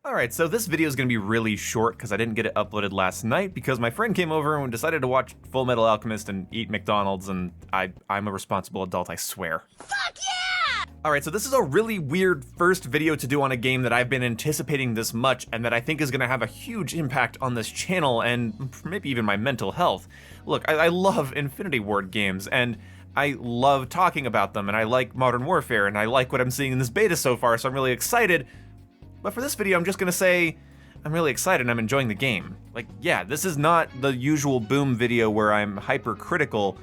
Alright, so this video is going to be really short because I didn't get it uploaded last night because my friend came over and decided to watch Full Metal Alchemist and eat McDonald's, and I'm a responsible adult, I swear. Fuck yeah! Alright, so this is a really weird first video to do on a game that I've been anticipating this much and that I think is going to have a huge impact on this channel and maybe even my mental health. Look, I love Infinity Ward games, and I love talking about them, and I like Modern Warfare, and I like what I'm seeing in this beta so far, so I'm really excited. But for this video, I'm just gonna say, I'm really excited and I'm enjoying the game. Like, yeah, this is not the usual Boom video where I'm hypercritical.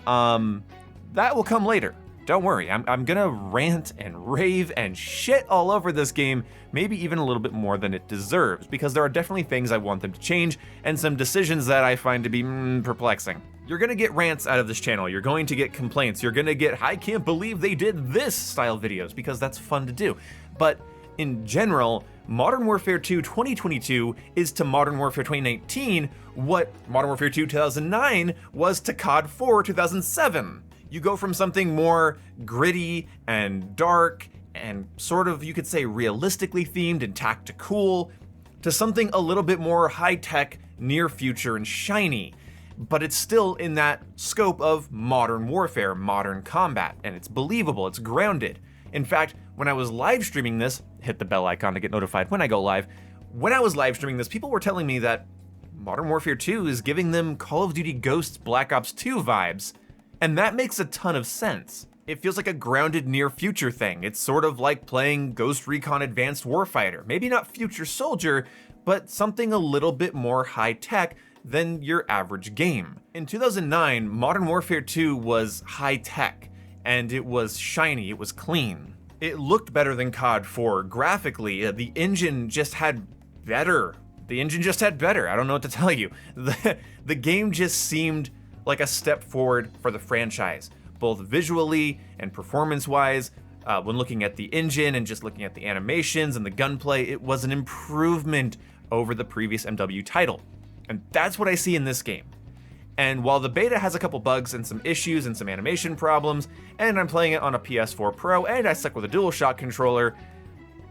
That will come later. Don't worry, I'm gonna rant and rave and shit all over this game, maybe even a little bit more than it deserves, because there are definitely things I want them to change, and some decisions that I find to be perplexing. You're gonna get rants out of this channel, you're going to get complaints, you're gonna get I can't believe they did this style videos, because that's fun to do. But in general, Modern Warfare 2 2022 is to Modern Warfare 2019 what Modern Warfare 2 2009 was to COD 4 2007. You go from something more gritty and dark and sort of, you could say, realistically themed and tactical, to something a little bit more high-tech, near future, and shiny. But it's still in that scope of modern warfare, modern combat, and it's believable, it's grounded. In fact, when I was live streaming this, hit the bell icon to get notified when I go live, when I was live streaming this, people were telling me that Modern Warfare 2 is giving them Call of Duty Ghosts Black Ops 2 vibes, and that makes a ton of sense. It feels like a grounded near future thing. It's sort of like playing Ghost Recon Advanced Warfighter. Maybe not Future Soldier, but something a little bit more high-tech than your average game. In 2009, Modern Warfare 2 was high-tech, and it was shiny, it was clean. It looked better than COD 4 graphically. The engine just had better. I don't know what to tell you. The game just seemed like a step forward for the franchise, both visually and performance-wise. When looking at the engine and just looking at the animations and the gunplay, it was an improvement over the previous MW title. And that's what I see in this game. And while the beta has a couple bugs and some issues and some animation problems, and I'm playing it on a PS4 Pro and I stuck with a DualShock controller,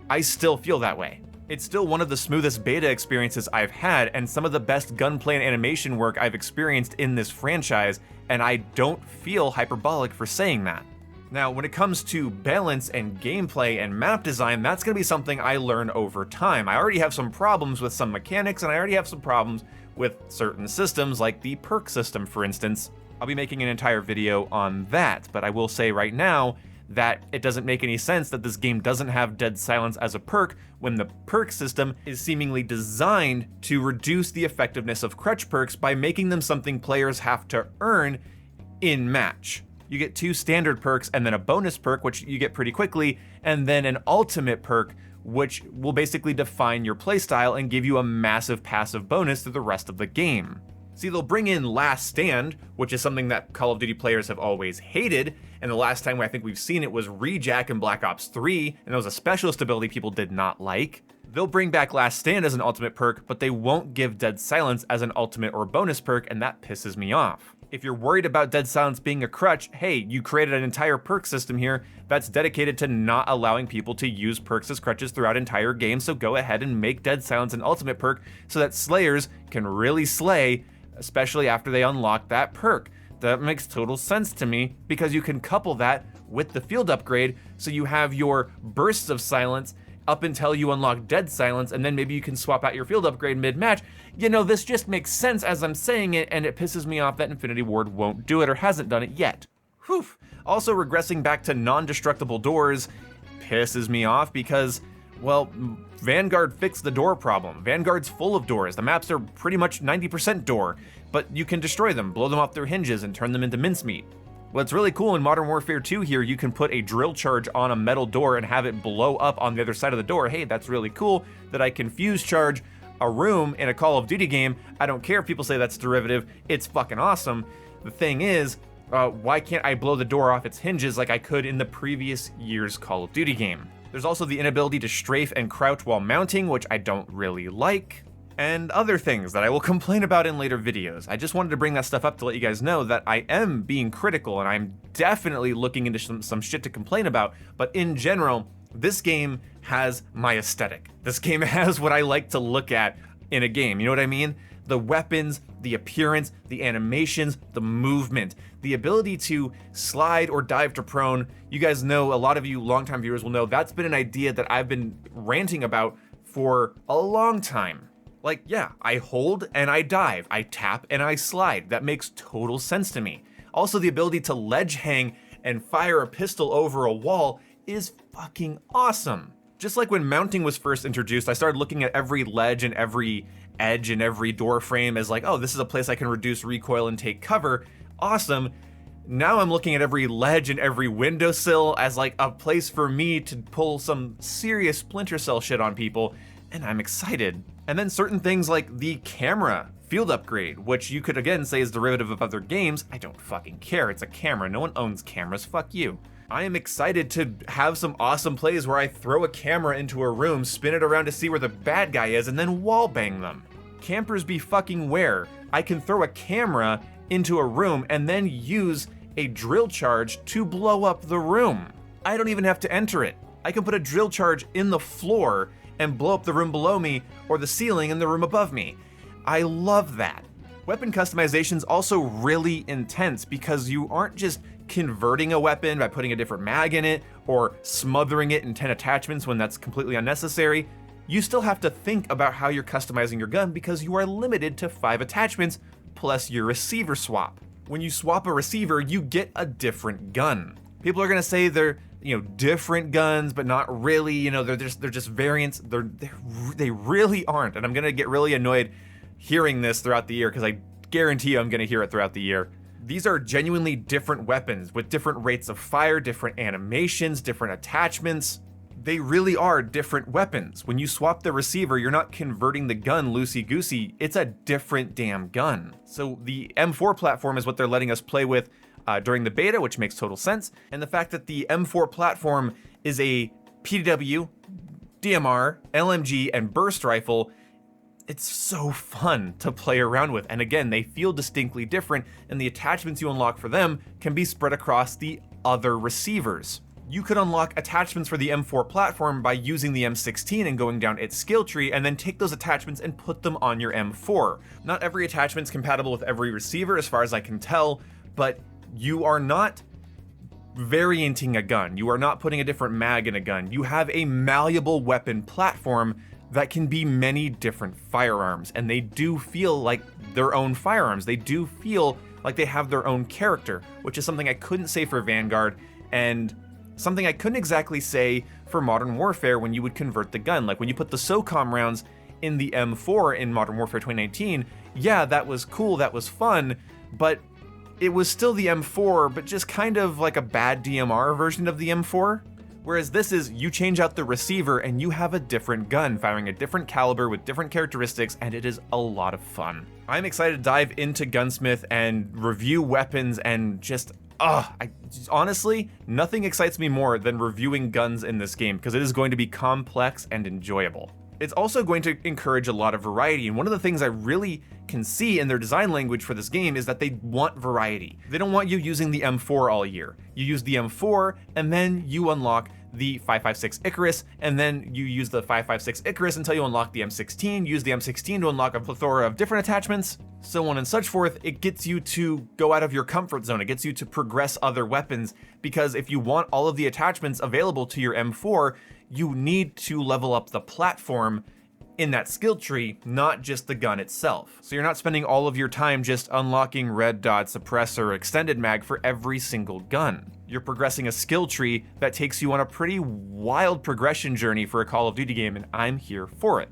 I still feel that way. It's still one of the smoothest beta experiences I've had and some of the best gunplay and animation work I've experienced in this franchise, and I don't feel hyperbolic for saying that. Now, when it comes to balance and gameplay and map design, that's gonna be something I learn over time. I already have some problems with some mechanics, and I already have some problems with certain systems, like the perk system, for instance. I'll be making an entire video on that, but I will say right now that it doesn't make any sense that this game doesn't have Dead Silence as a perk when the perk system is seemingly designed to reduce the effectiveness of crutch perks by making them something players have to earn in match. You get 2 standard perks and then a bonus perk, which you get pretty quickly, and then an ultimate perk, which will basically define your playstyle and give you a massive passive bonus through the rest of the game. See, they'll bring in Last Stand, which is something that Call of Duty players have always hated, and the last time I think we've seen it was Rejack in Black Ops 3, and that was a specialist ability people did not like. They'll bring back Last Stand as an ultimate perk, but they won't give Dead Silence as an ultimate or bonus perk, and that pisses me off. If you're worried about Dead Silence being a crutch, hey, you created an entire perk system here that's dedicated to not allowing people to use perks as crutches throughout entire games, so go ahead and make Dead Silence an ultimate perk so that slayers can really slay, especially after they unlock that perk. That makes total sense to me, because you can couple that with the field upgrade, so you have your bursts of silence up until you unlock Dead Silence, and then maybe you can swap out your field upgrade mid-match. You know, this just makes sense as I'm saying it, and it pisses me off that Infinity Ward won't do it or hasn't done it yet. Whew. Also, regressing back to non-destructible doors pisses me off because, well, Vanguard fixed the door problem. Vanguard's full of doors. The maps are pretty much 90% door, but you can destroy them, blow them off their hinges, and turn them into mincemeat. What's really cool in Modern Warfare 2 here, you can put a drill charge on a metal door and have it blow up on the other side of the door. Hey, that's really cool that I can fuse charge a room in a Call of Duty game. I don't care if people say that's derivative, it's fucking awesome. The thing is, why can't I blow the door off its hinges like I could in the previous year's Call of Duty game? There's also the inability to strafe and crouch while mounting, which I don't really like, and other things that I will complain about in later videos. I just wanted to bring that stuff up to let you guys know that I am being critical and I'm definitely looking into some shit to complain about, but in general, This game has my aesthetic. This game has what I like to look at in a game, you know what I mean? The weapons, the appearance, the animations, the movement, the ability to slide or dive to prone. You guys know, a lot of you longtime viewers will know, that's been an idea that I've been ranting about for a long time. Like, yeah, I hold and I dive, I tap and I slide. That makes total sense to me. Also, the ability to ledge hang and fire a pistol over a wall is fucking awesome. Just like when mounting was first introduced, I started looking at every ledge and every edge and every door frame as like, oh, this is a place I can reduce recoil and take cover. Awesome. Now I'm looking at every ledge and every windowsill as like a place for me to pull some serious Splinter Cell shit on people, and I'm excited. And then certain things like the camera field upgrade, which you could again say is derivative of other games. I don't fucking care, it's a camera, no one owns cameras, fuck you. I am excited to have some awesome plays where I throw a camera into a room, spin it around to see where the bad guy is, and then wallbang them. Campers be fucking where I can throw a camera into a room and then use a drill charge to blow up the room. I don't even have to enter it. I can put a drill charge in the floor and blow up the room below me or the ceiling in the room above me. I love that. Weapon customization's also really intense because you aren't just converting a weapon by putting a different mag in it or smothering it in 10 attachments when that's completely unnecessary. You still have to think about how you're customizing your gun because you are limited to 5 attachments plus your receiver swap. When you swap a receiver, you get a different gun. People are gonna say they're, different guns, but not really, they're just variants. They really aren't, and I'm gonna get really annoyed hearing this throughout the year because I guarantee you I'm gonna hear it throughout the year. These are genuinely different weapons with different rates of fire, different animations, different attachments. They really are different weapons. When you swap the receiver, you're not converting the gun loosey-goosey, it's a different damn gun. So the M4 platform is what they're letting us play with during the beta, which makes total sense. And the fact that the M4 platform is a PDW, DMR, LMG, and burst rifle, it's so fun to play around with. And again, they feel distinctly different, and the attachments you unlock for them can be spread across the other receivers. You could unlock attachments for the M4 platform by using the M16 and going down its skill tree, and then take those attachments and put them on your M4. Not every attachment is compatible with every receiver as far as I can tell, but you are not varianting a gun. You are not putting a different mag in a gun. You have a malleable weapon platform that can be many different firearms, and they do feel like their own firearms. They do feel like they have their own character, which is something I couldn't say for Vanguard, and something I couldn't exactly say for Modern Warfare when you would convert the gun. Like when you put the SOCOM rounds in the M4 in Modern Warfare 2019, yeah, that was cool, that was fun, but it was still the M4, but just kind of like a bad DMR version of the M4. Whereas this is, you change out the receiver and you have a different gun, firing a different caliber with different characteristics, and it is a lot of fun. I'm excited to dive into Gunsmith and review weapons and just, honestly, nothing excites me more than reviewing guns in this game because it is going to be complex and enjoyable. It's also going to encourage a lot of variety, and one of the things I really can see in their design language for this game is that they want variety. They don't want you using the M4 all year. You use the M4, and then you unlock the 5.56 Icarus, and then you use the 5.56 Icarus until you unlock the M16, use the M16 to unlock a plethora of different attachments, so on and such forth. It gets you to go out of your comfort zone. It gets you to progress other weapons, because if you want all of the attachments available to your M4, you need to level up the platform in that skill tree, not just the gun itself. So you're not spending all of your time just unlocking red dot, suppressor, extended mag for every single gun. You're progressing a skill tree that takes you on a pretty wild progression journey for a Call of Duty game, and I'm here for it.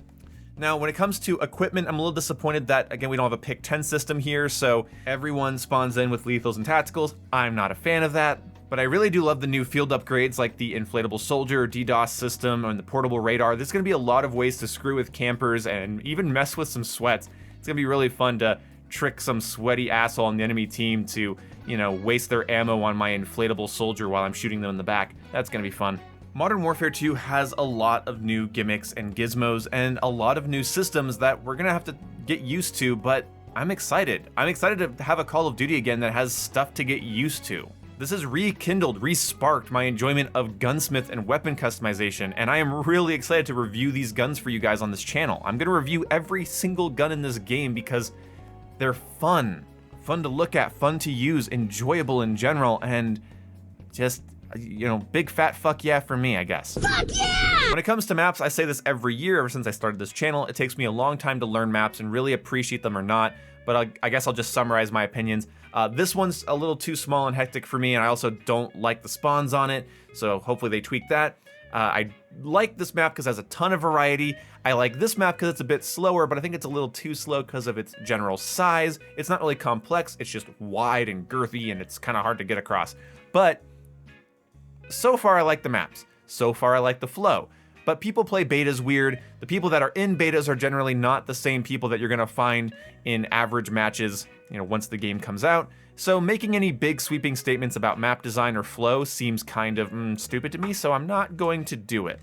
Now, when it comes to equipment, I'm a little disappointed that, again, we don't have a pick 10 system here, so everyone spawns in with lethals and tacticals. I'm not a fan of that. But I really do love the new field upgrades like the inflatable soldier, DDoS system, and the portable radar. There's going to be a lot of ways to screw with campers and even mess with some sweats. It's going to be really fun to trick some sweaty asshole on the enemy team to, waste their ammo on my inflatable soldier while I'm shooting them in the back. That's going to be fun. Modern Warfare 2 has a lot of new gimmicks and gizmos and a lot of new systems that we're going to have to get used to, but I'm excited. I'm excited to have a Call of Duty again that has stuff to get used to. This has rekindled, re-sparked my enjoyment of gunsmith and weapon customization, and I am really excited to review these guns for you guys on this channel. I'm gonna review every single gun in this game because they're fun. Fun to look at, fun to use, enjoyable in general, and just, you know, big fat fuck yeah for me, I guess. Fuck yeah! When it comes to maps, I say this every year ever since I started this channel. It takes me a long time to learn maps and really appreciate them or not, but I guess I'll just summarize my opinions. This one's a little too small and hectic for me, and I also don't like the spawns on it, so hopefully they tweak that. I like this map because it has a ton of variety. I like this map because it's a bit slower, but I think it's a little too slow because of its general size. It's not really complex, it's just wide and girthy, and it's kind of hard to get across. But so far I like the maps. So far I like the flow. But people play betas weird. The people that are in betas are generally not the same people that you're gonna find in average matches, you know, once the game comes out. So making any big sweeping statements about map design or flow seems kind of stupid to me, so I'm not going to do it.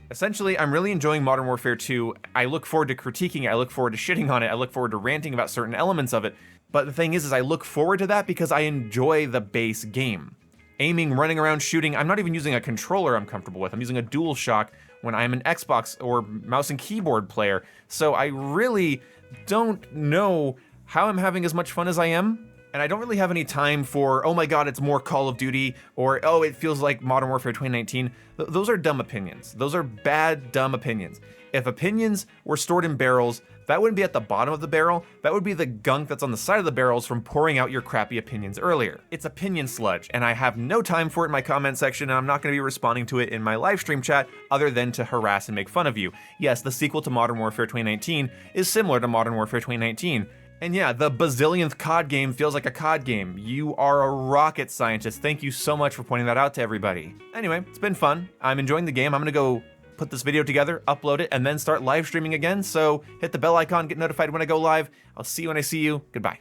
Essentially, I'm really enjoying Modern Warfare 2. I look forward to critiquing it, I look forward to shitting on it, I look forward to ranting about certain elements of it. But the thing is I look forward to that because I enjoy the base game. Aiming, running around, shooting, I'm not even using a controller I'm comfortable with. I'm using a DualShock when I'm an Xbox or mouse and keyboard player. So I really don't know how I'm having as much fun as I am. And I don't really have any time for, oh my god, it's more Call of Duty, or oh, it feels like Modern Warfare 2019. Those are dumb opinions. Those are bad, dumb opinions. If opinions were stored in barrels, that wouldn't be at the bottom of the barrel, that would be the gunk that's on the side of the barrels from pouring out your crappy opinions earlier. It's opinion sludge, and I have no time for it in my comment section, and I'm not going to be responding to it in my live stream chat other than to harass and make fun of you. Yes, the sequel to Modern Warfare 2019 is similar to Modern Warfare 2019. And yeah, the bazillionth COD game feels like a COD game. You are a rocket scientist. Thank you so much for pointing that out to everybody. Anyway, it's been fun. I'm enjoying the game. I'm gonna go put this video together, upload it, and then start live streaming again. So hit the bell icon, get notified when I go live. I'll see you when I see you. Goodbye.